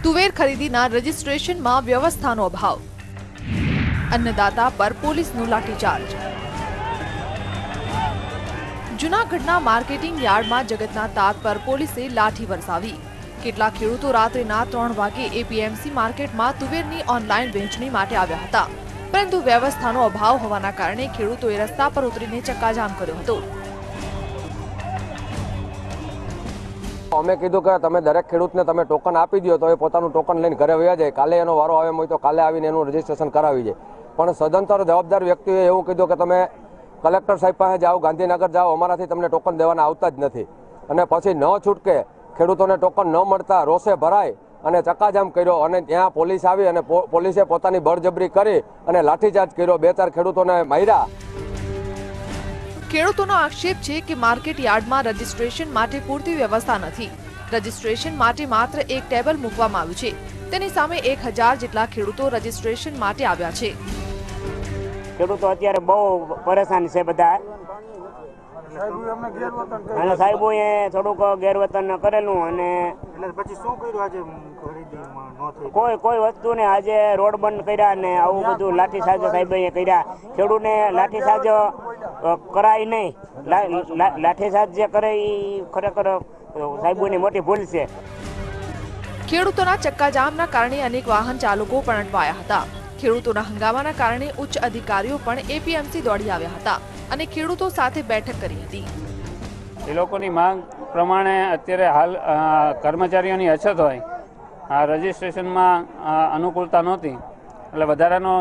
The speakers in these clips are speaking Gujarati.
તુવેર ખરીદીના રજીસ્ટ્રેશનમાં વ્યવસ્થાનો અભાવ, અન્નદાતા પર પોલીસનું લાઠીચાર્જ। જૂનાગઢના માર્કેટિંગ યાર્ડમાં જગતના તાત પર પોલીસે લાઠી વરસાવી। કેટલાક ખેડૂતો રાત્રિના 3 વાગે એપીએમસી માર્કેટમાં તુવેરની ઓનલાઈન વેચણી માટે આવ્યા હતા, પરંતુ વ્યવસ્થાનો અભાવ હોવાના કારણે ખેડૂતોએ રસ્તા પર ઉતરીને ચક્કાજામ કર્યો હતો। અમે કીધું કે તમે દરેક ખેડૂતને તમે ટોકન આપી દો તો એ પોતાનું ટોકન લઈને ઘરે વયા જાય, કાલે એનો વારો આવે હોય તો કાલે આવીને એનું રજીસ્ટ્રેશન કરાવી જાય। પણ સદંતર જવાબદાર વ્યક્તિએ એવું કીધું કે તમે કલેક્ટર સાહેબ પાસે જાઓ, ગાંધીનગર જાઓ, અમારાથી તમને ટોકન દેવાના આવતા જ નથી। અને પછી ન છૂટકે ખેડૂતોને ટોકન ન મળતા રોષે ભરાય અને ચક્કાજામ કર્યો અને ત્યાં પોલીસ આવી અને પોલીસે પોતાની બળજબરી કરી અને લાઠીચાર્જ કર્યો। 2-4 ખેડૂતોને માર્યા। ખેડૂતોનો આક્ષેપ છે કે માર્કેટ યાર્ડમાં રજીસ્ટ્રેશન માટે પૂરતી વ્યવસ્થા નથી। રજીસ્ટ્રેશન માટે માત્ર એક ટેબલ મૂકવામાં આવ્યું છે, તેની સામે 1000 જેટલા ખેડૂતો રજીસ્ટ્રેશન માટે આવ્યા છે। ખેડૂતો અત્યારે બહુ પરેશાન છે બધા, અને સાહેબોએ થોડુંક ગેરવર્તન કરેલું અને કોઈ વસ્તુ ને આજે રોડ બંધ કર્યા ને આવું બધું લાઠીચાર્જ સાહેબે કર્યા। ખેડૂતને લાઠીચાર્જ કરાય નહીં, લાઠીચાર્જ જે કરે એ ખરેખર સાહેબોની મોટી ભૂલ છે। ખેડૂતોના ચક્કાજામના કારણે અનેક વાહન ચાલકો પણ અટવાયા હતા। ખેડૂતોના હંગામાના કારણે ઉચ્ચ અધિકારીઓ પણ એપીએમસી દોડી આવ્યા હતા અને ખેડૂતો સાથે બેઠક કરી હતી। એ લોકોની માંગ પ્રમાણે અત્યારે હાલ કર્મચારીઓની અછત હોય, આ રજીસ્ટ્રેશનમાં અનુકૂળતા નહોતી, એટલે વધારાનો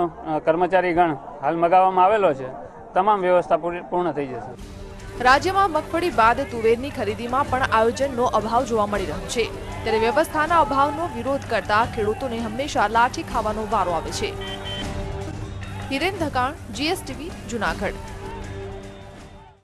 કર્મચારી ગણ હાલ મગાવવામાં આવેલો છે। તમામ વ્યવસ્થા પૂર્ણ થઈ જશે। રાજ્યમાં મગફળી બાદ તુવેરની ખરીદીમાં પણ આયોજનનો અભાવ જોવા મળી રહ્યો છે, ત્યારે વ્યવસ્થાના અભાવનો વિરોધ કરતા ખેડૂતોને હંમેશા લાઠી ખાવાનો વારો આવે છે। હિરેન ધકાણ, GSTV, જૂનાગઢ।